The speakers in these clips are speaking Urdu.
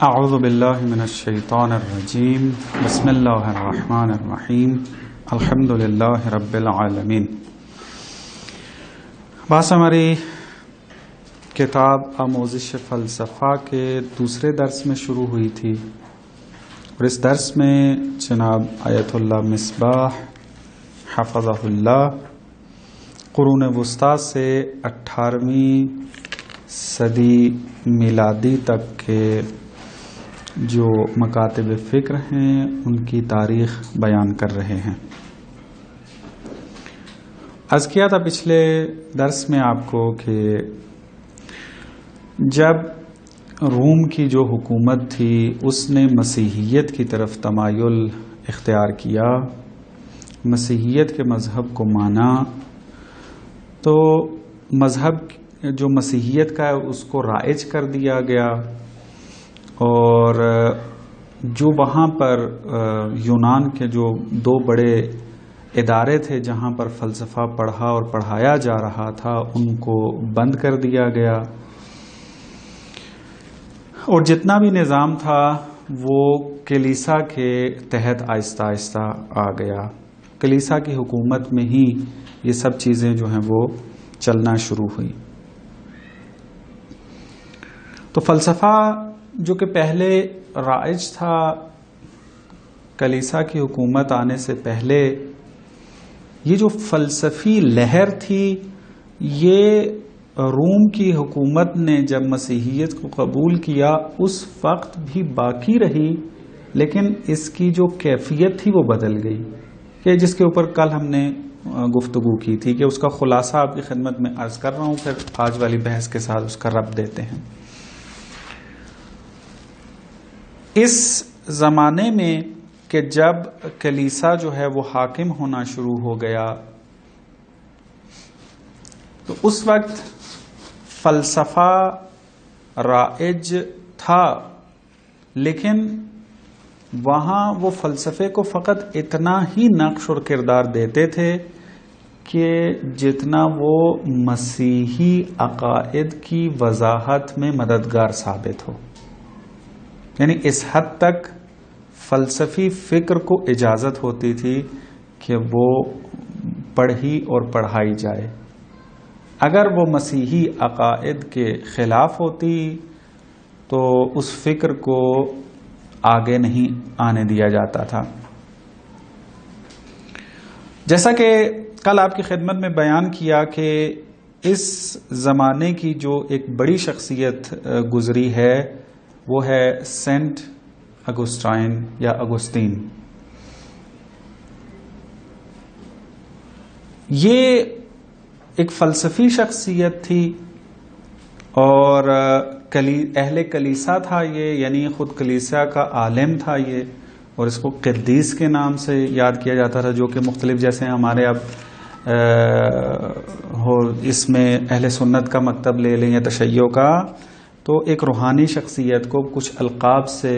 اعوذ باللہ من الشیطان الرجیم بسم اللہ الرحمن الرحیم الحمد للہ رب العالمین۔ بس ہماری کتاب آموزش فلسفہ کے دوسرے درس میں شروع ہوئی تھی اور اس درس میں جناب آیت اللہ مصباح حفظہ اللہ قرون وسطیٰ سے 18ویں صدی میلادی تک کے جو مکاتب فکر ہیں ان کی تاریخ بیان کر رہے ہیں۔ عرض کیا تھا پچھلے درس میں آپ کو کہ جب روم کی جو حکومت تھی اس نے مسیحیت کی طرف تمایل اختیار کیا، مسیحیت کے مذہب کو مانا، تو مذہب جو مسیحیت کا ہے اس کو رائج کر دیا گیا، اور جو وہاں پر یونان کے جو دو بڑے ادارے تھے جہاں پر فلسفہ پڑھا اور پڑھایا جا رہا تھا ان کو بند کر دیا گیا، اور جتنا بھی نظام تھا وہ کلیسا کے تحت آہستہ آہستہ آ گیا۔ کلیسا کی حکومت میں ہی یہ سب چیزیں جو ہیں وہ چلنا شروع ہوئی۔ تو فلسفہ جو کہ پہلے رائج تھا کلیسا کی حکومت آنے سے پہلے، یہ جو فلسفی لہر تھی یہ روم کی حکومت نے جب مسیحیت کو قبول کیا اس وقت بھی باقی رہی، لیکن اس کی جو کیفیت تھی وہ بدل گئی، کہ جس کے اوپر کل ہم نے گفتگو کی تھی، کہ اس کا خلاصہ آپ کی خدمت میں عرض کر رہا ہوں، پھر آج والی بحث کے ساتھ اس کا ربط دیتے ہیں۔ اس زمانے میں کہ جب کلیسا جو ہے وہ حاکم ہونا شروع ہو گیا، تو اس وقت فلسفہ رائج تھا، لیکن وہاں وہ فلسفے کو فقط اتنا ہی نقش اور کردار دیتے تھے کہ جتنا وہ مسیحی عقائد کی وضاحت میں مددگار ثابت ہو، یعنی اس حد تک فلسفی فکر کو اجازت ہوتی تھی کہ وہ پڑھی اور پڑھائی جائے۔ اگر وہ مسیحی عقائد کے خلاف ہوتی تو اس فکر کو آگے نہیں آنے دیا جاتا تھا۔ جیسا کہ کل آپ کی خدمت میں بیان کیا کہ اس زمانے کی جو ایک بڑی شخصیت گزری ہے وہ ہے سینٹ اگسٹائن یا اگستین۔ یہ ایک فلسفی شخصیت تھی اور اہل کلیسا تھا یہ، یعنی خود کلیسا کا عالم تھا یہ، اور اس کو قدیس کے نام سے یاد کیا جاتا تھا، جو کہ مختلف جیسے ہمارے اب اس میں اہل سنت کا مکتب لے لیں یا تشیع کا، تو ایک روحانی شخصیت کو کچھ القاب سے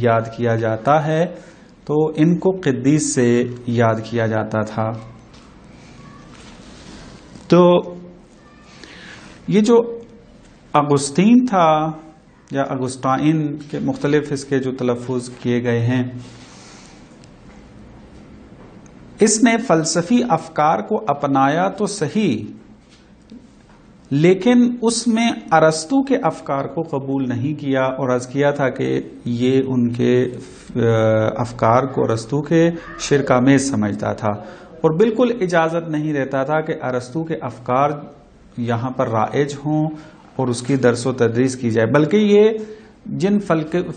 یاد کیا جاتا ہے، تو ان کو قدیس سے یاد کیا جاتا تھا۔ تو یہ جو اگستین تھا یا اگسٹائن کے مختلف اس کے جو تلفظ کیے گئے ہیں، اس نے فلسفی افکار کو اپنایا تو صحیح، لیکن اس میں ارسطو کے افکار کو قبول نہیں کیا، اور عرض کیا تھا کہ یہ ان کے افکار کو ارسطو کے شرک آمیز سمجھتا تھا، اور بالکل اجازت نہیں دیتا تھا کہ ارسطو کے افکار یہاں پر رائج ہوں اور اس کی درس و تدریس کی جائے، بلکہ یہ جن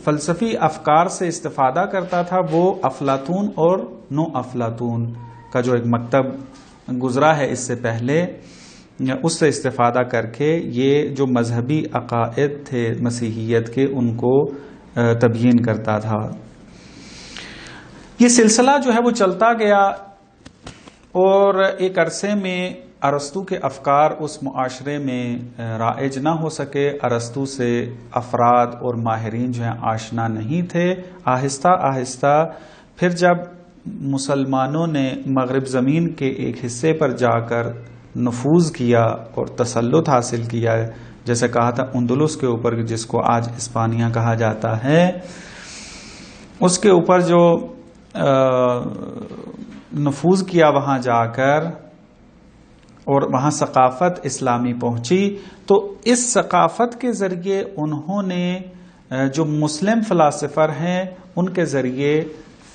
فلسفی افکار سے استفادہ کرتا تھا وہ افلاطون اور نو افلاطون کا جو ایک مکتب گزرا ہے اس سے پہلے، اس سے استفادہ کر کے یہ جو مذہبی عقائد تھے مسیحیت کے ان کو تبیین کرتا تھا۔ یہ سلسلہ جو ہے وہ چلتا گیا، اور ایک عرصے میں ارسطو کے افکار اس معاشرے میں رائج نہ ہو سکے، ارسطو سے افراد اور ماہرین جو ہیں آشنا نہیں تھے۔ آہستہ آہستہ پھر جب مسلمانوں نے مغرب زمین کے ایک حصے پر جا کر نفوذ کیا اور تسلط حاصل کیا، جیسے کہا تھا اندلس کے اوپر، جس کو آج اسپانیہ کہا جاتا ہے، اس کے اوپر جو نفوذ کیا وہاں جا کر اور وہاں ثقافت اسلامی پہنچی، تو اس ثقافت کے ذریعے انہوں نے جو مسلم فلاسفر ہیں ان کے ذریعے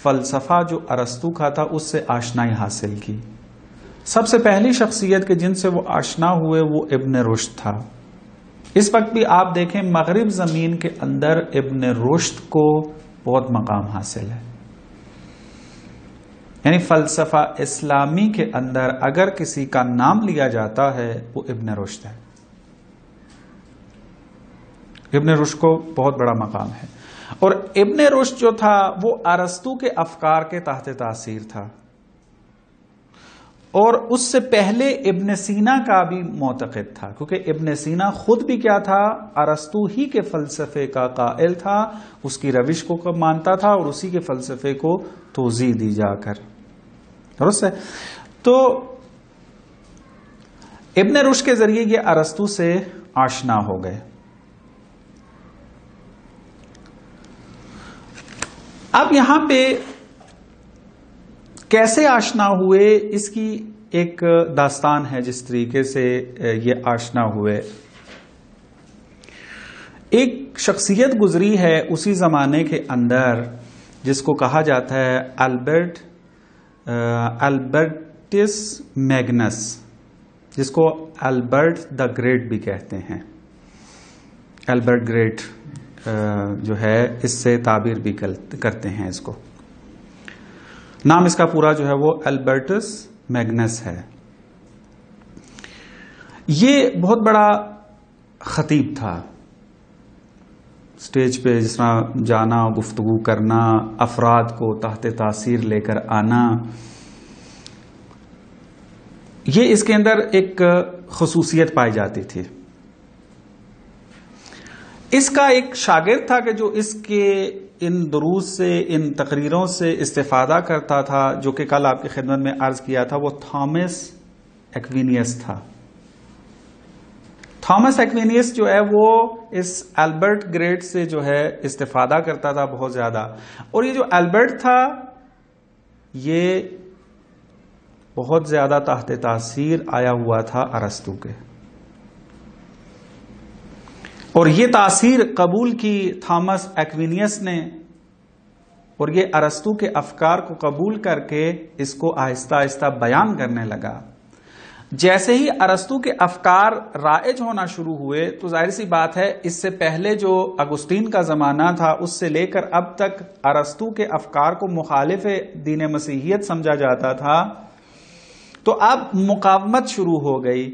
فلسفہ جو ارسطو کا تھا اس سے آشنائی حاصل کی. سب سے پہلی شخصیت کے جن سے وہ آشنا ہوئے وہ ابن رشد تھا. اس وقت بھی آپ دیکھیں مغرب زمین کے اندر ابن رشد کو بہت مقام حاصل ہے. یعنی فلسفہ اسلامی کے اندر اگر کسی کا نام لیا جاتا ہے وہ ابن رشد ہے. ابن رشد کو بہت بڑا مقام ہے. اور ابن رشد جو تھا وہ ارسطو کے افکار کے تحت تاثیر تھا، اور اس سے پہلے ابن سینا کا بھی معتقد تھا، کیونکہ ابن سینا خود بھی کیا تھا، ارسطو ہی کے فلسفے کا قائل تھا، اس کی روش کو مانتا تھا اور اسی کے فلسفے کو توضیح دی جا کر. درست ہے. تو ابن رشد کے ذریعے یہ ارسطو سے آشنا ہو گئے. اب یہاں پہ کیسے آشنا ہوئے اس کی ایک داستان ہے. جس طریقے سے یہ آشنا ہوئے، ایک شخصیت گزری ہے اسی زمانے کے اندر جس کو کہا جاتا ہے البرٹس میگنس، جس کو البرٹ دا گریٹ بھی کہتے ہیں. البرٹ گریٹ جو ہے اس سے تعبیر بھی کرتے ہیں اس کو. نام اس کا پورا جو ہے وہ البرٹس میگنس ہے. یہ بہت بڑا خطیب تھا. اسٹیج پہ جس طرح جانا، گفتگو کرنا، افراد کو تحت تاثیر لے کر آنا، یہ اس کے اندر ایک خصوصیت پائی جاتی تھی. اس کا ایک شاگرد تھا کہ جو اس کے ان دروس سے، ان تقریروں سے استفادہ کرتا تھا، جو کہ کل آپ کی خدمت میں عرض کیا تھا، وہ تھامس ایکوینیس تھا. تھامس ایکوینیس جو ہے وہ اس البرٹ گریٹ سے جو ہے استفادہ کرتا تھا بہت زیادہ. اور یہ جو البرٹ تھا یہ بہت زیادہ تحت تاثیر آیا ہوا تھا ارسطو کے، اور یہ تاثیر قبول کی تھامس ایکوینیس نے، اور یہ ارسطو کے افکار کو قبول کر کے اس کو آہستہ آہستہ بیان کرنے لگا. جیسے ہی ارسطو کے افکار رائج ہونا شروع ہوئے تو ظاہر سی بات ہے اس سے پہلے جو اگسطین کا زمانہ تھا اس سے لے کر اب تک ارسطو کے افکار کو مخالف دین مسیحیت سمجھا جاتا تھا. تو اب مقاومت شروع ہو گئی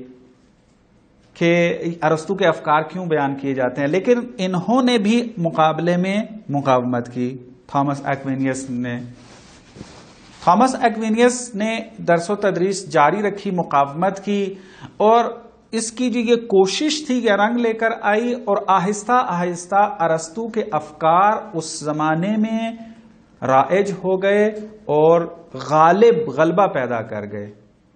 کہ ارسطو کے افکار کیوں بیان کیے جاتے ہیں، لیکن انہوں نے بھی مقابلے میں مقاومت کی. تھامس ایکوینیس نے درس و تدریس جاری رکھی، مقاومت کی، اور اس کی جو یہ کوشش تھی یہ رنگ لے کر آئی، اور آہستہ آہستہ ارسطو کے افکار اس زمانے میں رائج ہو گئے اور غلبہ پیدا کر گئے،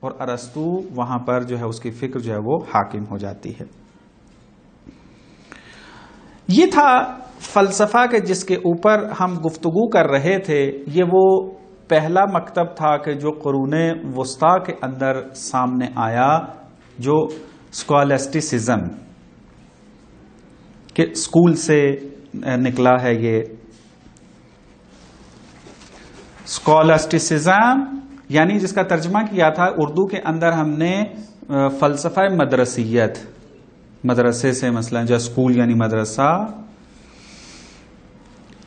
اور ارسطو وہاں پر جو ہے اس کی فکر جو ہے وہ حاکم ہو جاتی ہے. یہ تھا فلسفہ کے جس کے اوپر ہم گفتگو کر رہے تھے. یہ وہ پہلا مکتب تھا کہ جو قرون وسطی کے اندر سامنے آیا، جو اسکالسٹسزم کے اسکول سے نکلا ہے. یہ اسکالسٹسزم یعنی جس کا ترجمہ کیا تھا اردو کے اندر ہم نے فلسفہ مدرسیت، مدرسے سے مثلا جو اسکول یعنی مدرسہ،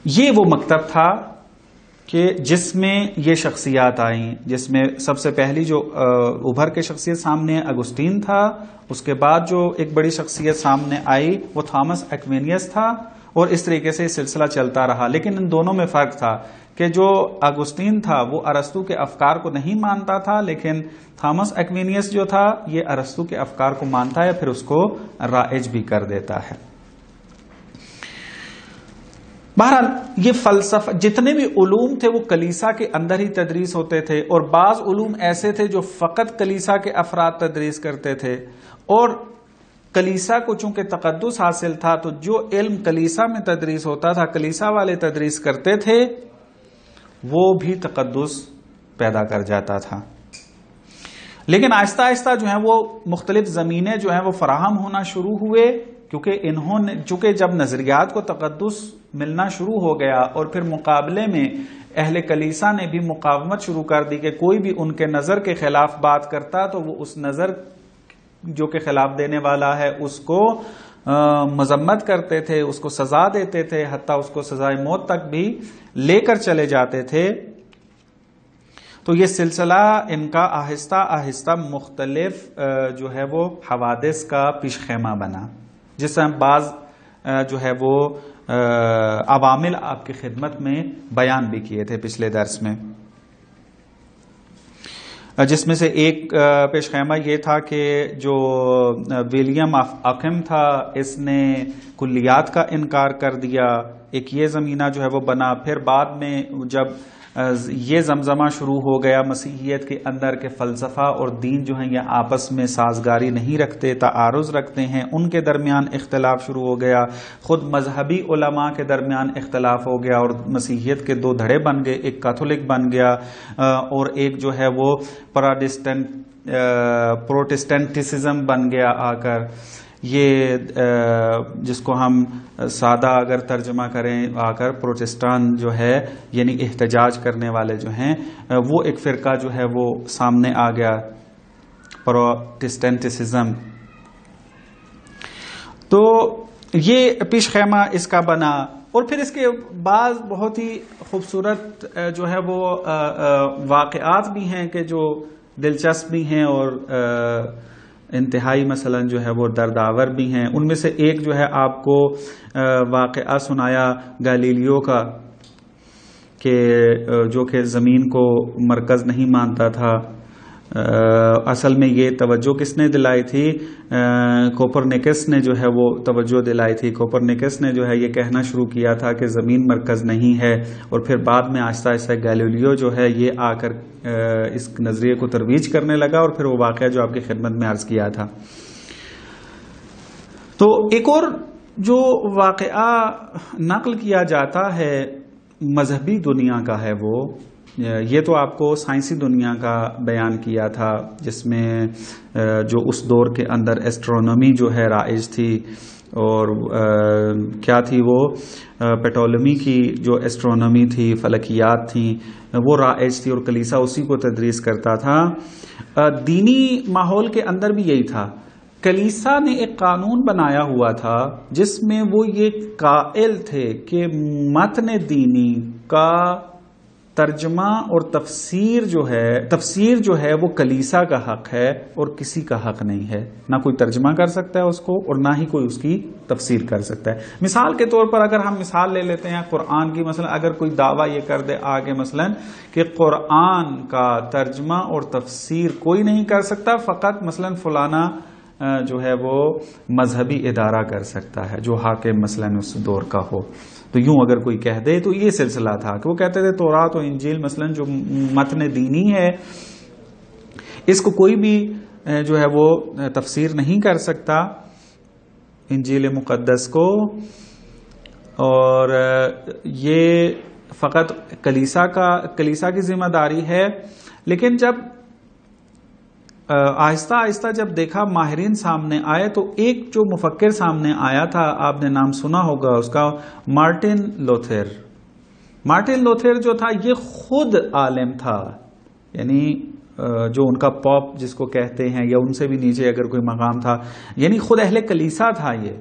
یہ وہ مکتب تھا کہ جس میں یہ شخصیات آئیں، جس میں سب سے پہلی جو ابھر کے شخصیت سامنے اگسطین تھا، اس کے بعد جو ایک بڑی شخصیت سامنے آئی وہ تھامس ایکوینیس تھا، اور اس طریقے سے سلسلہ چلتا رہا. لیکن ان دونوں میں فرق تھا کہ جو اگسطین تھا وہ ارسطو کے افکار کو نہیں مانتا تھا، لیکن تھامس ایکوینیس جو تھا یہ ارسطو کے افکار کو مانتا ہے، پھر اس کو رائج بھی کر دیتا ہے. بہرحال یہ فلسفہ، جتنے بھی علوم تھے وہ کلیسا کے اندر ہی تدریس ہوتے تھے، اور بعض علوم ایسے تھے جو فقط کلیسا کے افراد تدریس کرتے تھے، اور کلیسا کو چونکہ تقدس حاصل تھا تو جو علم کلیسا میں تدریس ہوتا تھا، کلیسا والے تدریس کرتے تھے، وہ بھی تقدس پیدا کر جاتا تھا. لیکن آہستہ آہستہ جو ہیں وہ مختلف زمینیں جو ہیں وہ فراہم ہونا شروع ہوئے، کیونکہ انہوں نے چونکہ جب نظریات کو تقدس ملنا شروع ہو گیا اور پھر مقابلے میں اہل کلیسا نے بھی مقاومت شروع کر دی کہ کوئی بھی ان کے نظر کے خلاف بات کرتا تو وہ اس نظر جو کہ خلاف دینے والا ہے اس کو مذمت کرتے تھے، اس کو سزا دیتے تھے، حتیٰ اس کو سزائے موت تک بھی لے کر چلے جاتے تھے. تو یہ سلسلہ ان کا آہستہ آہستہ مختلف جو ہے وہ حوادث کا پیش خیمہ بنا، جس سے بعض جو ہے وہ عوامل آپ کی خدمت میں بیان بھی کیے تھے پچھلے درس میں، جس میں سے ایک پیش خیمہ یہ تھا کہ جو ولیم آف اکم تھا اس نے کلیات کا انکار کر دیا. ایک یہ زمینہ جو ہے وہ بنا. پھر بعد میں جب یہ زمزمہ شروع ہو گیا مسیحیت کے اندر کہ فلسفہ اور دین جو ہیں یہ آپس میں سازگاری نہیں رکھتے، تعارض رکھتے ہیں، ان کے درمیان اختلاف شروع ہو گیا. خود مذہبی علماء کے درمیان اختلاف ہو گیا اور مسیحیت کے دو دھڑے بن گئے، ایک کیتھولک بن گیا اور ایک جو ہے وہ پروٹسٹنٹسزم بن گیا آ کر. یہ جس کو ہم سادہ اگر ترجمہ کریں آ کر پروٹسٹان جو ہے یعنی احتجاج کرنے والے جو ہیں وہ ایک فرقہ جو ہے وہ سامنے آ گیا، پروٹسٹنٹسزم. تو یہ پیش خیمہ اس کا بنا. اور پھر اس کے بعض بہت ہی خوبصورت جو ہے وہ واقعات بھی ہیں کہ جو دلچسپ بھی ہیں اور انتہائی مثلا جو ہے وہ دردآور بھی ہیں. ان میں سے ایک جو ہے آپ کو واقعہ سنایا گالیلیو کا کہ جو کہ زمین کو مرکز نہیں مانتا تھا. اصل میں یہ توجہ کس نے دلائی تھی؟ کوپرنیکس نے جو ہے وہ توجہ دلائی تھی. کوپرنیکس نے جو ہے یہ کہنا شروع کیا تھا کہ زمین مرکز نہیں ہے، اور پھر بعد میں آہستہ آہستہ گیلیلیو جو ہے یہ آ کر اس نظریے کو ترویج کرنے لگا، اور پھر وہ واقعہ جو آپ کی خدمت میں عرض کیا تھا. تو ایک اور جو واقعہ نقل کیا جاتا ہے مذہبی دنیا کا ہے، وہ یہ تو آپ کو سائنسی دنیا کا بیان کیا تھا، جس میں جو اس دور کے اندر ایسٹرونومی جو ہے رائج تھی، اور کیا تھی وہ پیٹولمی کی جو ایسٹرونومی تھی، فلکیات تھیں، وہ رائج تھی اور کلیسا اسی کو تدریس کرتا تھا. دینی ماحول کے اندر بھی یہی تھا. کلیسا نے ایک قانون بنایا ہوا تھا جس میں وہ یہ قائل تھے کہ متن دینی کا ترجمہ اور تفسیر جو ہے وہ کلیسا کا حق ہے اور کسی کا حق نہیں ہے. نہ کوئی ترجمہ کر سکتا ہے اس کو اور نہ ہی کوئی اس کی تفسیر کر سکتا ہے. مثال کے طور پر اگر ہم مثال لے لیتے ہیں قرآن کی، مثلا اگر کوئی دعویٰ یہ کر دے آگے مثلا کہ قرآن کا ترجمہ اور تفسیر کوئی نہیں کر سکتا، فقط مثلا فلانا جو ہے وہ مذہبی ادارہ کر سکتا ہے جو حاکم مثلا اس دور کا ہو. تو یوں اگر کوئی کہہ دے تو یہ سلسلہ تھا کہ وہ کہتے تھے تورات و انجیل مثلا جو متن دینی ہے اس کو کوئی بھی جو ہے وہ تفسیر نہیں کر سکتا، انجیل مقدس کو، اور یہ فقط کلیسا کی ذمہ داری ہے. لیکن جب آہستہ آہستہ جب دیکھا ماہرین سامنے آئے تو ایک جو مفکر سامنے آیا تھا، آپ نے نام سنا ہوگا اس کا، مارٹن لوتھر. مارٹن لوتھر جو تھا یہ خود عالم تھا، یعنی جو ان کا پاپ جس کو کہتے ہیں یا ان سے بھی نیچے اگر کوئی مقام تھا، یعنی خود اہل کلیسا تھا یہ.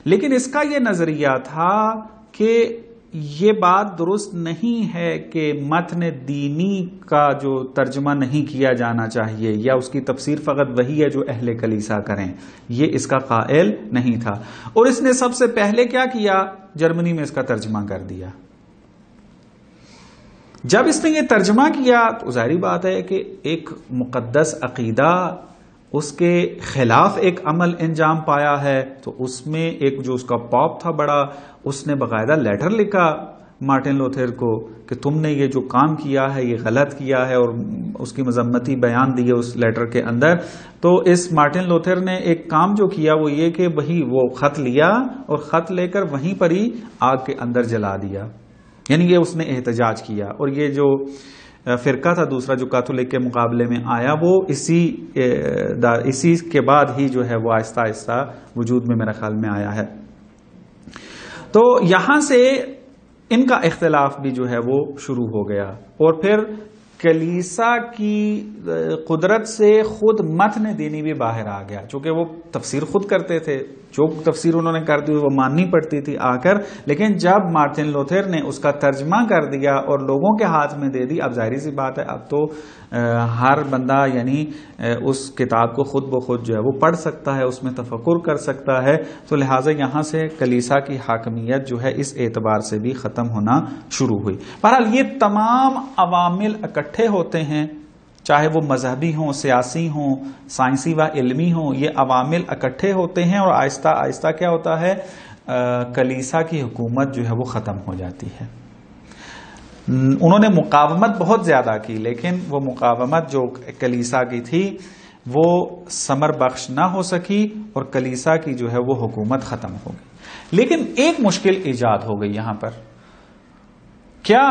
لیکن اس کا یہ نظریہ تھا کہ یہ بات درست نہیں ہے کہ متن دینی کا جو ترجمہ نہیں کیا جانا چاہیے یا اس کی تفسیر فقط وہی ہے جو اہل کلیسا کریں. یہ اس کا قائل نہیں تھا، اور اس نے سب سے پہلے کیا کیا؟ جرمنی میں اس کا ترجمہ کر دیا. جب اس نے یہ ترجمہ کیا تو ظاہری بات ہے کہ ایک مقدس عقیدہ اس کے خلاف ایک عمل انجام پایا ہے، تو اس میں ایک جو اس کا پاپ تھا بڑا، اس نے باقاعدہ لیٹر لکھا مارٹن لوتھر کو کہ تم نے یہ جو کام کیا ہے یہ غلط کیا ہے، اور اس کی مذمتی بیان دیے اس لیٹر کے اندر. تو اس مارٹن لوتھر نے ایک کام جو کیا وہ یہ کہ وہی وہ خط لیا اور خط لے کر وہیں پر ہی آگ کے اندر جلا دیا. یعنی یہ اس نے احتجاج کیا. اور یہ جو فرقہ تھا دوسرا جو کیتھولک کے مقابلے میں آیا، وہ اسی کے بعد ہی جو ہے وہ آہستہ آہستہ وجود میں میرا خیال میں آیا ہے. تو یہاں سے ان کا اختلاف بھی جو ہے وہ شروع ہو گیا، اور پھر کلیسا کی قدرت سے خود متن دینی بھی باہر آ گیا، چونکہ وہ تفسیر خود کرتے تھے، جو تفسیر انہوں نے کر دی وہ ماننی پڑتی تھی آ کر. لیکن جب مارٹن لوتھر نے اس کا ترجمہ کر دیا اور لوگوں کے ہاتھ میں دے دی، اب ظاہری سی بات ہے اب تو ہر بندہ یعنی اس کتاب کو خود بخود جو ہے وہ پڑھ سکتا ہے، اس میں تفکر کر سکتا ہے. تو لہٰذا یہاں سے کلیسا کی حاکمیت جو ہے اس اعتبار سے بھی ختم ہونا شروع ہوئی. بہرحال یہ تمام عوامل اکٹھے ہوتے ہیں، چاہے وہ مذہبی ہوں، سیاسی ہوں، سائنسی و علمی ہوں، یہ عوامل اکٹھے ہوتے ہیں اور آہستہ آہستہ کیا ہوتا ہے، کلیسا کی حکومت جو ہے وہ ختم ہو جاتی ہے. انہوں نے مقاومت بہت زیادہ کی، لیکن وہ مقاومت جو کلیسا کی تھی وہ ثمر بخش نہ ہو سکی اور کلیسا کی جو ہے وہ حکومت ختم ہو گئی. لیکن ایک مشکل ایجاد ہو گئی یہاں پر، کیا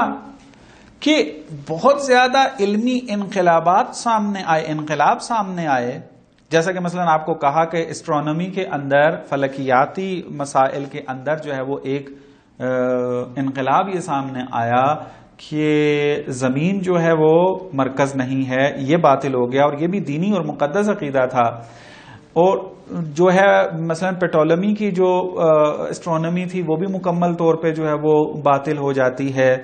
کہ بہت زیادہ علمی انقلاب سامنے آئے. جیسا کہ مثلا آپ کو کہا کہ اسٹرونومی کے اندر، فلکیاتی مسائل کے اندر جو ہے وہ ایک انقلاب یہ سامنے آیا کہ زمین جو ہے وہ مرکز نہیں ہے، یہ باطل ہو گیا، اور یہ بھی دینی اور مقدس عقیدہ تھا. اور جو ہے مثلا پیٹولمی کی جو اسٹرونومی تھی وہ بھی مکمل طور پہ جو ہے وہ باطل ہو جاتی ہے،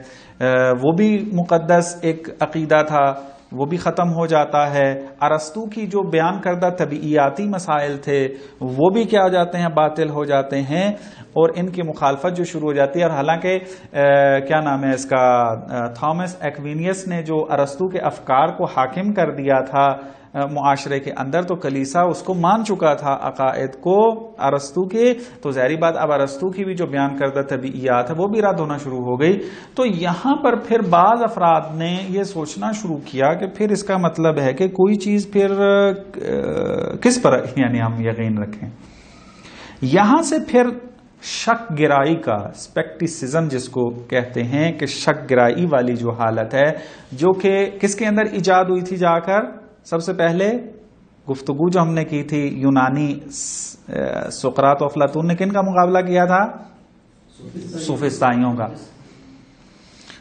وہ بھی مقدس ایک عقیدہ تھا، وہ بھی ختم ہو جاتا ہے. ارسطو کی جو بیان کردہ طبیعیاتی مسائل تھے وہ بھی کیا ہو جاتے ہیں، باطل ہو جاتے ہیں، اور ان کی مخالفت جو شروع ہو جاتی ہے. اور حالانکہ کیا نام ہے اس کا، تھامس ایکوینیس نے جو ارسطو کے افکار کو حاکم کر دیا تھا معاشرے کے اندر، تو کلیسا اس کو مان چکا تھا عقائد کو ارسطو کے. تو ظاہری بات اب ارسطو کی بھی جو بیان کردہ طبیعیات ہے وہ بھی رد ہونا شروع ہو گئی. تو یہاں پر پھر بعض افراد نے یہ سوچنا شروع کیا کہ پھر اس کا مطلب ہے کہ کوئی چیز پھر کس پر یعنی ہم یقین رکھیں. یہاں سے پھر شک گرائی کا، اسپیکٹیسزم جس کو کہتے ہیں، کہ شک گرائی والی جو حالت ہے، جو کہ کس کے اندر ایجاد ہوئی تھی جا کر، سب سے پہلے گفتگو جو ہم نے کی تھی یونانی سقراط و افلاطون نے کن کا مقابلہ کیا تھا، سوفسطائیوں کا.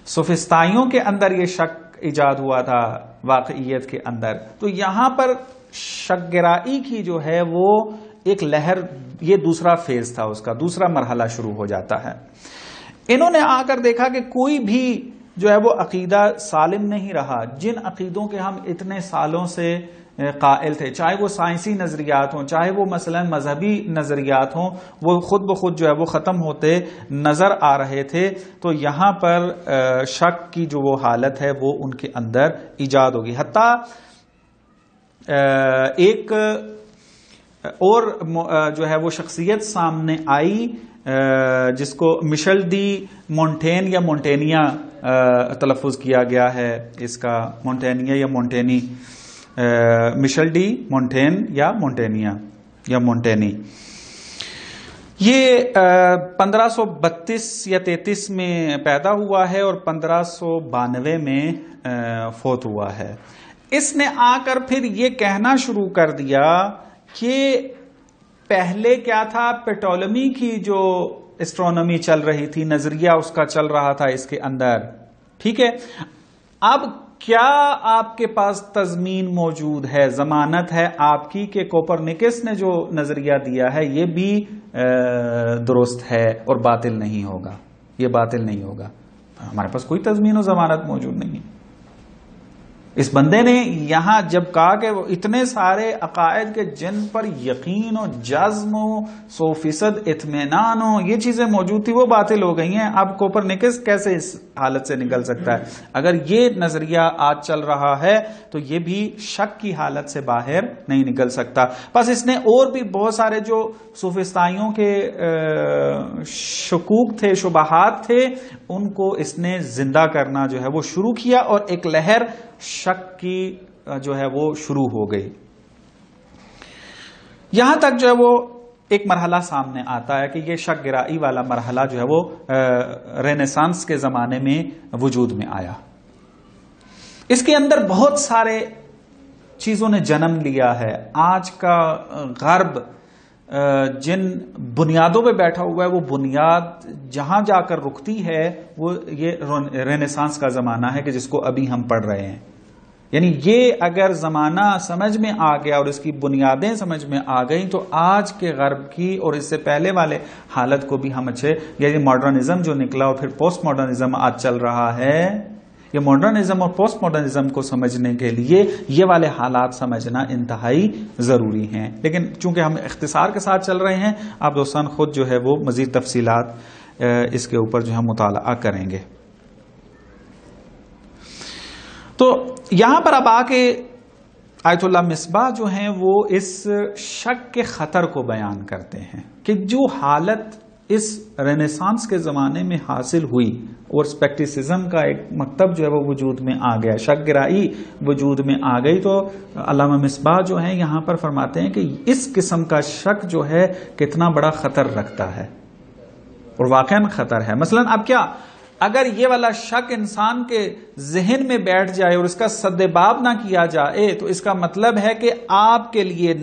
سوفسطائیوں کے اندر یہ شک ایجاد ہوا تھا واقعیت کے اندر. تو یہاں پر شک گرائی کی جو ہے وہ ایک لہر، یہ دوسرا فیز تھا، اس کا دوسرا مرحلہ شروع ہو جاتا ہے. انہوں نے آ کر دیکھا کہ کوئی بھی جو ہے وہ عقیدہ سالم نہیں رہا. جن عقیدوں کے ہم اتنے سالوں سے قائل تھے، چاہے وہ سائنسی نظریات ہوں، چاہے وہ مثلا مذہبی نظریات ہوں، وہ خود بخود جو ہے وہ ختم ہوتے نظر آ رہے تھے. تو یہاں پر شک کی جو وہ حالت ہے وہ ان کے اندر ایجاد ہوگی. حتیٰ ایک اور جو ہے وہ شخصیت سامنے آئی جس کو مشل ڈی مونٹین یا مونٹینیا تلفظ کیا گیا ہے، اس کا مونٹینیا یا مونٹینی، مشل ڈی مونٹین یا مونٹینیا یا مونٹینی. یہ 1532 یا 33 میں پیدا ہوا ہے اور 1592 میں فوت ہوا ہے. اس نے آ کر پھر یہ کہنا شروع کر دیا کہ پہلے کیا تھا، پیٹولمی کی جو اسٹرونومی چل رہی تھی، نظریہ اس کا چل رہا تھا اس کے اندر، ٹھیک ہے. اب کیا آپ کے پاس تضمین موجود ہے، ضمانت ہے آپ کی کہ کوپرنیکس نے جو نظریہ دیا ہے یہ بھی درست ہے اور باطل نہیں ہوگا، یہ باطل نہیں ہوگا؟ ہمارے پاس کوئی تضمین و ضمانت موجود نہیں ہے. اس بندے نے یہاں جب کہا کہ وہ اتنے سارے عقائد کے جن پر یقین و جزم و 100% اطمینان ہو، یہ چیزیں موجود تھی، وہ باطل ہو گئی ہیں. اب کوپرنیکس کیسے اس حالت سے نکل سکتا ہے؟ اگر یہ نظریہ آج چل رہا ہے تو یہ بھی شک کی حالت سے باہر نہیں نکل سکتا. بس اس نے اور بھی بہت سارے جو سوفسطائیوں کے شکوک تھے، شبہات تھے، ان کو اس نے زندہ کرنا جو ہے وہ شروع کیا، اور ایک لہر شک کی جو ہے وہ شروع ہو گئی. یہاں تک جو ہے وہ ایک مرحلہ سامنے آتا ہے کہ یہ شک گرائی والا مرحلہ جو ہے وہ رینیسانس کے زمانے میں وجود میں آیا. اس کے اندر بہت سارے چیزوں نے جنم لیا ہے. آج کا غرب جن بنیادوں پہ بیٹھا ہوا ہے، وہ بنیاد جہاں جا کر رکتی ہے وہ یہ رینیسانس کا زمانہ ہے کہ جس کو ابھی ہم پڑھ رہے ہیں. یعنی یہ اگر زمانہ سمجھ میں آ گیا اور اس کی بنیادیں سمجھ میں آ گئیں تو آج کے غرب کی اور اس سے پہلے والے حالت کو بھی ہم اچھے، یعنی ماڈرنزم جو نکلا اور پھر پوسٹ ماڈرنزم آج چل رہا ہے، یہ ماڈرنزم اور پوسٹ ماڈرنزم کو سمجھنے کے لیے یہ والے حالات سمجھنا انتہائی ضروری ہیں. لیکن چونکہ ہم اختصار کے ساتھ چل رہے ہیں، آپ دوستان خود جو ہے وہ مزید تفصیلات اس کے اوپر جو ہے مطالعہ کریں گے. تو یہاں پر اب آ کے آیت اللہ مصباح جو ہیں وہ اس شک کے خطر کو بیان کرتے ہیں کہ جو حالت اس رینیسانس کے زمانے میں حاصل ہوئی اور اسپیکٹیسزم کا ایک مکتب جو ہے وہ وجود میں آ گیا، شک گرائی وجود میں آ گئی، تو علامہ مصباح جو ہیں یہاں پر فرماتے ہیں کہ اس قسم کا شک جو ہے کتنا بڑا خطر رکھتا ہے، اور واقعاً خطر ہے. مثلا اب کیا اگر یہ والا شک انسان کے ذہن میں بیٹھ جائے اور اس کا سدباب نہ کیا جائے تو اس کا مطلب ہے کہ آپ کے لیے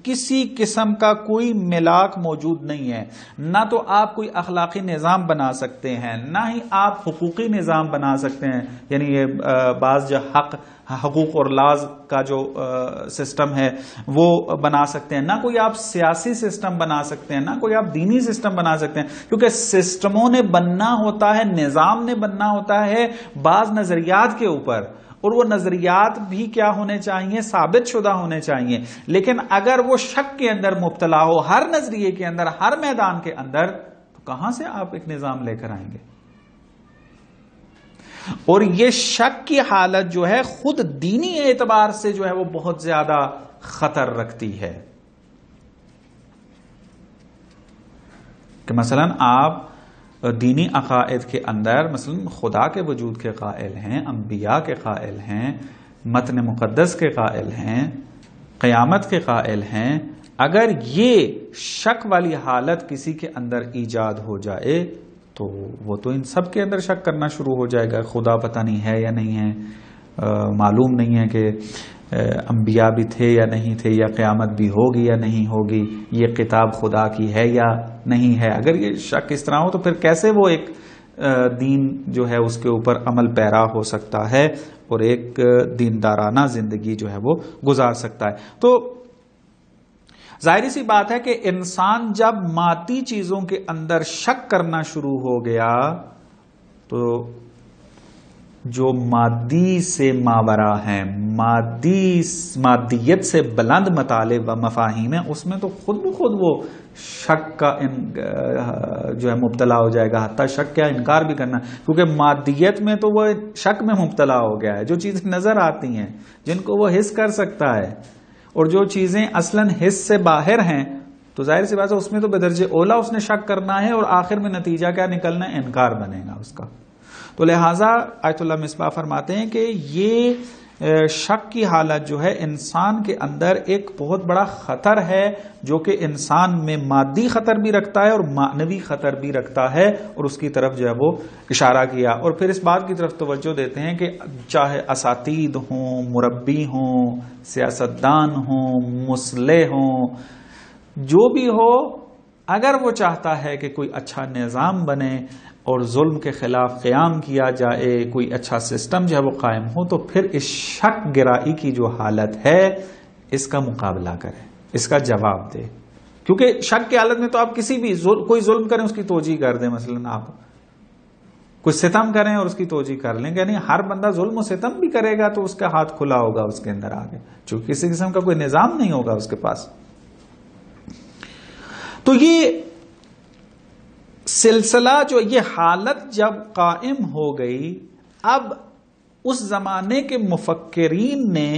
کسی قسم کا کوئی ملاک موجود نہیں ہے. نہ تو آپ کوئی اخلاقی نظام بنا سکتے ہیں، نہ ہی آپ حقوقی نظام بنا سکتے ہیں، یعنی یہ بعض جو حقوق اور لاز کا جو سسٹم ہے وہ بنا سکتے ہیں، نہ کوئی آپ سیاسی سسٹم بنا سکتے ہیں، نہ کوئی آپ دینی سسٹم بنا سکتے ہیں، کیونکہ سسٹموں نے بننا ہوتا ہے، نظام نے بننا ہوتا ہے بعض نظریات کے اوپر، اور وہ نظریات بھی کیا ہونے چاہیے؟ ثابت شدہ ہونے چاہیے. لیکن اگر وہ شک کے اندر مبتلا ہو، ہر نظریے کے اندر، ہر میدان کے اندر، تو کہاں سے آپ ایک نظام لے کر آئیں گے؟ اور یہ شک کی حالت جو ہے خود دینی اعتبار سے جو ہے وہ بہت زیادہ خطر رکھتی ہے. کہ مثلا آپ دینی عقائد کے اندر مثلا خدا کے وجود کے قائل ہیں، انبیاء کے قائل ہیں، متن مقدس کے قائل ہیں، قیامت کے قائل ہیں. اگر یہ شک والی حالت کسی کے اندر ایجاد ہو جائے تو وہ تو ان سب کے اندر شک کرنا شروع ہو جائے گا، خدا پتہ نہیں ہے یا نہیں ہے، معلوم نہیں ہے کہ انبیاء بھی تھے یا نہیں تھے، یا قیامت بھی ہوگی یا نہیں ہوگی، یہ کتاب خدا کی ہے یا نہیں ہے. اگر یہ شک اس طرح ہو تو پھر کیسے وہ ایک دین جو ہے اس کے اوپر عمل پیرا ہو سکتا ہے اور ایک دیندارانہ زندگی جو ہے وہ گزار سکتا ہے. تو ظاہری سی بات ہے کہ انسان جب مادی چیزوں کے اندر شک کرنا شروع ہو گیا تو جو مادی سے ماورا ہیں، مادیت سے بلند مطالب و مفاہیم ہیں، اس میں تو خود بخود وہ شک کا جو ہے مبتلا ہو جائے گا. حتیٰ شک کیا، انکار بھی کرنا، کیونکہ مادیت میں تو وہ شک میں مبتلا ہو گیا ہے. جو چیزیں نظر آتی ہیں، جن کو وہ حس کر سکتا ہے، اور جو چیزیں اصلاً حس سے باہر ہیں، تو ظاہر سی بات ہے اس میں تو بدرجہ اولا اس نے شک کرنا ہے، اور آخر میں نتیجہ کیا نکلنا ہے؟ انکار بنے گا اس کا. تو لہٰذا آیت اللہ مصباح فرماتے ہیں کہ یہ شک کی حالت جو ہے انسان کے اندر ایک بہت بڑا خطر ہے، جو کہ انسان میں مادی خطر بھی رکھتا ہے اور معنوی خطر بھی رکھتا ہے، اور اس کی طرف جو ہے وہ اشارہ کیا. اور پھر اس بات کی طرف توجہ دیتے ہیں کہ چاہے اساتید ہوں، مربی ہوں، سیاستدان ہوں، مصلح ہوں، جو بھی ہو، اگر وہ چاہتا ہے کہ کوئی اچھا نظام بنے اور ظلم کے خلاف قیام کیا جائے، کوئی اچھا سسٹم جو ہے وہ قائم ہو، تو پھر اس شک گرائی کی جو حالت ہے اس کا مقابلہ کرے، اس کا جواب دے. کیونکہ شک کی حالت میں تو آپ کسی بھی کوئی ظلم کریں اس کی توجیہ کر دیں. مثلا آپ کچھ ستم کریں اور اس کی توجیہ کر لیں، یعنی ہر بندہ ظلم و ستم بھی کرے گا تو اس کا ہاتھ کھلا ہوگا اس کے اندر آگے، چونکہ کسی قسم کا کوئی نظام نہیں ہوگا اس کے پاس۔ تو یہ سلسلہ جو یہ حالت جب قائم ہو گئی، اب اس زمانے کے مفکرین نے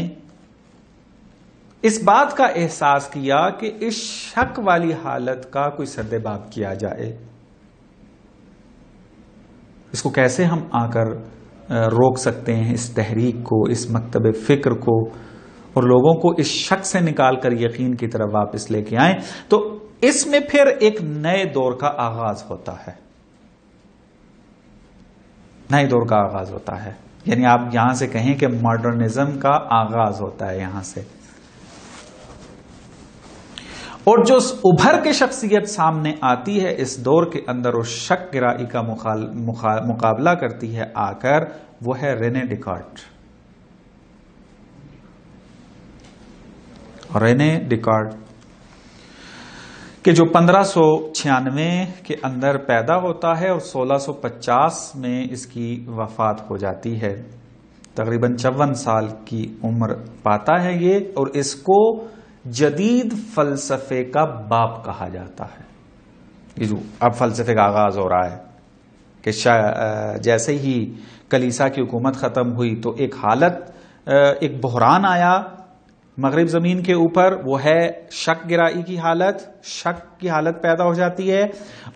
اس بات کا احساس کیا کہ اس شک والی حالت کا کوئی سد باب کیا جائے، اس کو کیسے ہم آ کر روک سکتے ہیں، اس تحریک کو، اس مکتب فکر کو، اور لوگوں کو اس شک سے نکال کر یقین کی طرف واپس لے کے آئیں۔ تو اس میں پھر ایک نئے دور کا آغاز ہوتا ہے، نئے دور کا آغاز ہوتا ہے، یعنی آپ یہاں سے کہیں کہ ماڈرنزم کا آغاز ہوتا ہے یہاں سے، اور جو ابھر کے شخصیت سامنے آتی ہے اس دور کے اندر اور شک گرائی کا مقابلہ کرتی ہے آ کر، وہ ہے رینے ڈیکارٹ۔ رینے ڈیکارٹ کہ جو 1596 کے اندر پیدا ہوتا ہے اور 1650 میں اس کی وفات ہو جاتی ہے، تقریباً 54 سال کی عمر پاتا ہے یہ، اور اس کو جدید فلسفے کا باپ کہا جاتا ہے۔ یہ جو اب فلسفے کا آغاز ہو رہا ہے کہ جیسے ہی کلیسا کی حکومت ختم ہوئی تو ایک حالت، ایک بحران آیا مغرب زمین کے اوپر، وہ ہے شک گرائی کی حالت، شک کی حالت پیدا ہو جاتی ہے،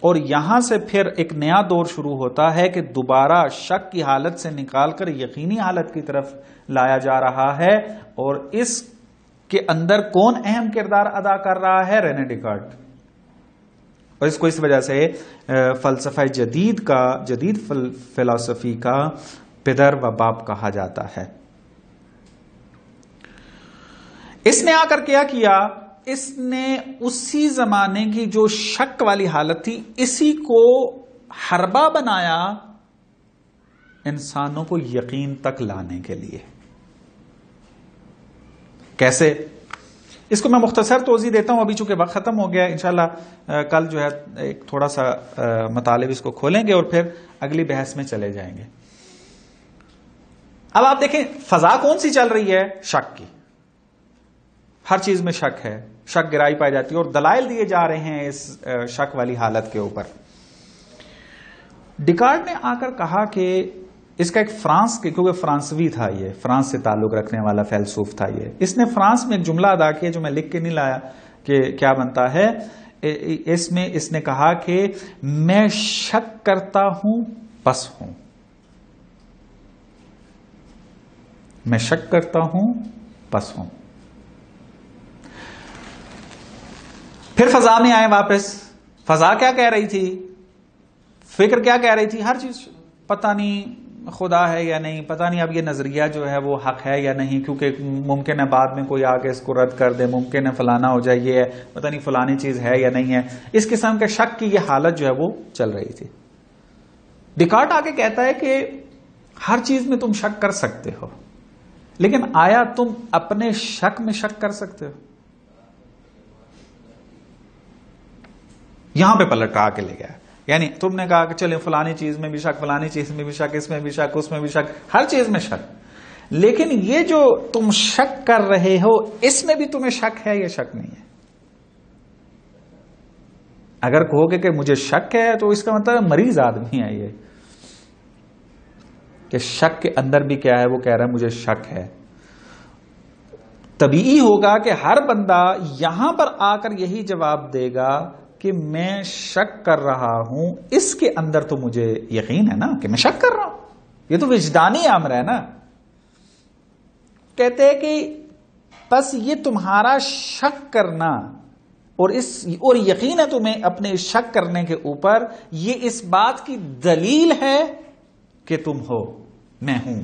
اور یہاں سے پھر ایک نیا دور شروع ہوتا ہے کہ دوبارہ شک کی حالت سے نکال کر یقینی حالت کی طرف لایا جا رہا ہے، اور اس کے اندر کون اہم کردار ادا کر رہا ہے؟ رینے ڈیکارٹ۔ اور اس کو اس وجہ سے فلسفہ جدید فلسفی کا پدر و باپ کہا جاتا ہے۔ اس نے آ کر کیا کیا؟ اس نے اسی زمانے کی جو شک والی حالت تھی، اسی کو حربہ بنایا انسانوں کو یقین تک لانے کے لیے۔ کیسے؟ اس کو میں مختصر توضیح دیتا ہوں، ابھی چونکہ وقت ختم ہو گیا، انشاءاللہ کل جو ہے ایک تھوڑا سا مطالب اس کو کھولیں گے اور پھر اگلی بحث میں چلے جائیں گے۔ اب آپ دیکھیں فضا کون سی چل رہی ہے؟ شک کی، ہر چیز میں شک ہے، شک گرائی پائی جاتی ہے، اور دلائل دیے جا رہے ہیں اس شک والی حالت کے اوپر۔ ڈیکارٹ نے آ کر کہا کہ اس کا ایک فرانس کے، کیونکہ فرانسوی تھا، یہ فرانس سے تعلق رکھنے والا فیلسوف تھا یہ، اس نے فرانس میں ایک جملہ ادا کیا جو میں لکھ کے نہیں لایا کہ کیا بنتا ہے۔ اس میں اس نے کہا کہ میں شک کرتا ہوں بس ہوں، میں شک کرتا ہوں بس ہوں۔ پھر فضا میں آئے واپس، فضا کیا کہہ رہی تھی، فکر کیا کہہ رہی تھی؟ ہر چیز پتہ نہیں خدا ہے یا نہیں، پتہ نہیں اب یہ نظریہ جو ہے وہ حق ہے یا نہیں، کیونکہ ممکن ہے بعد میں کوئی آ کے اس کو رد کر دے، ممکن ہے فلانا ہو جائے، یہ ہے پتہ نہیں فلانی چیز ہے یا نہیں ہے، اس قسم کے شک کی یہ حالت جو ہے وہ چل رہی تھی۔ ڈیکارٹ آ کے کہتا ہے کہ ہر چیز میں تم شک کر سکتے ہو، لیکن آیا تم اپنے شک میں شک کر سکتے ہو؟ یہاں پہ پلٹا کے لے گیا، یعنی تم نے کہا کہ چلیں فلانی چیز میں بھی شک، فلانی چیز میں بھی شک، اس میں بھی شک، اس میں بھی شک، ہر چیز میں شک، لیکن یہ جو تم شک کر رہے ہو اس میں بھی تمہیں شک ہے یا شک نہیں ہے؟ اگر کہو گے کہ مجھے شک ہے تو اس کا مطلب مریض آدمی ہے یہ، کہ شک کے اندر بھی کیا ہے، وہ کہہ رہا ہے مجھے شک ہے۔ طبیعی ہوگا کہ ہر بندہ یہاں پر آ کر یہی جواب دے گا کہ میں شک کر رہا ہوں، اس کے اندر تو مجھے یقین ہے نا کہ میں شک کر رہا ہوں، یہ تو وجدانی امر ہے نا۔ کہتے ہیں کہ بس یہ تمہارا شک کرنا اور یقین ہے تمہیں اپنے شک کرنے کے اوپر، یہ اس بات کی دلیل ہے کہ تم ہو، میں ہوں،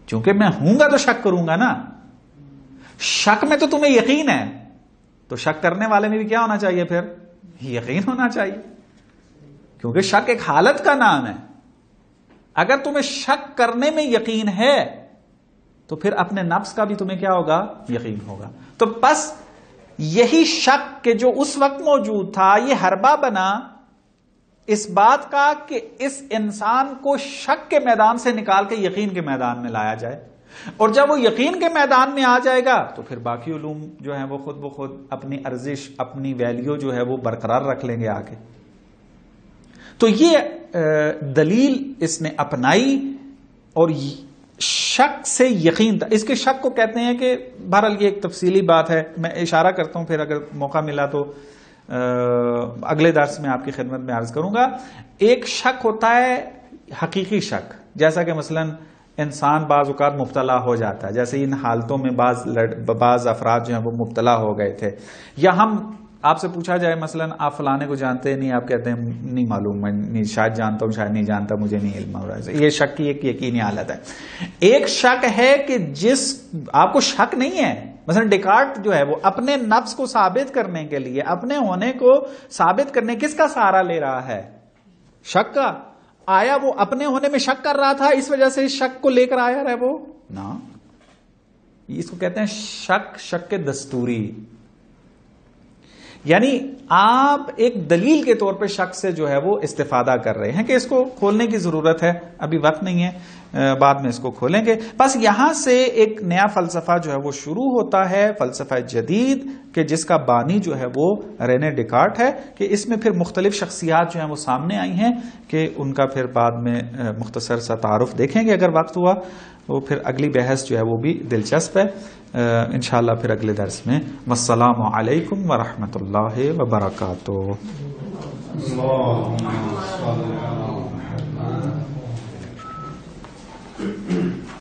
چونکہ میں ہوں گا تو شک کروں گا نا۔ شک میں تو تمہیں یقین ہے، تو شک کرنے والے میں بھی کیا ہونا چاہیے؟ پھر یقین ہونا چاہیے، کیونکہ شک ایک حالت کا نام ہے۔ اگر تمہیں شک کرنے میں یقین ہے تو پھر اپنے نفس کا بھی تمہیں کیا ہوگا؟ یقین ہوگا۔ تو بس یہی شک کہ جو اس وقت موجود تھا، یہ حربہ بنا اس بات کا کہ اس انسان کو شک کے میدان سے نکال کے یقین کے میدان میں لایا جائے، اور جب وہ یقین کے میدان میں آ جائے گا تو پھر باقی علوم جو ہیں وہ خود بخود اپنی ارزش، اپنی ویلیو جو ہے وہ برقرار رکھ لیں گے آگے۔ تو یہ دلیل اس نے اپنائی، اور شک سے یقین تھا۔ اس کے شک کو کہتے ہیں کہ بہرحال یہ ایک تفصیلی بات ہے، میں اشارہ کرتا ہوں، پھر اگر موقع ملا تو اگلے درس میں آپ کی خدمت میں عرض کروں گا۔ ایک شک ہوتا ہے حقیقی شک، جیسا کہ مثلا انسان بعض اوقات مبتلا ہو جاتا ہے، جیسے ان حالتوں میں بعض افراد جو ہیں وہ مبتلا ہو گئے تھے، یا ہم آپ سے پوچھا جائے مثلا آپ فلانے کو جانتے ہیں نہیں، آپ کہتے ہیں نہیں معلوم، میں شاید جانتا ہوں شاید نہیں جانتا، مجھے نہیں علم ہو رہا ہے۔ یہ شک کی ایک یقینی حالت ہے۔ ایک شک ہے کہ جس آپ کو شک نہیں ہے، مثلا ڈیکارٹ جو ہے وہ اپنے نفس کو ثابت کرنے کے لیے، اپنے ہونے کو ثابت کرنے کس کا سہارا لے رہا ہے؟ شک کا۔ آیا وہ اپنے ہونے میں شک کر رہا تھا اس وجہ سے شک کو لے کر آیا رہے وہ؟ نا، اس کو کہتے ہیں شک دستوری، یعنی آپ ایک دلیل کے طور پہ شک سے جو ہے وہ استفادہ کر رہے ہیں کہ اس کو کھولنے کی ضرورت ہے، ابھی وقت نہیں ہے، بعد میں اس کو کھولیں گے۔ بس یہاں سے ایک نیا فلسفہ جو ہے وہ شروع ہوتا ہے، فلسفہ جدید، کہ جس کا بانی جو ہے وہ رینے ڈیکارٹ ہے، کہ اس میں پھر مختلف شخصیات جو ہیں وہ سامنے آئی ہیں، کہ ان کا پھر بعد میں مختصر سا تعارف دیکھیں گے اگر وقت ہوا، وہ پھر اگلی بحث جو ہے وہ بھی دلچسپ ہے انشاءاللہ پھر اگلے درس میں۔ والسلام علیکم ورحمۃ اللہ وبرکاتہ۔ اللهم صل على محمد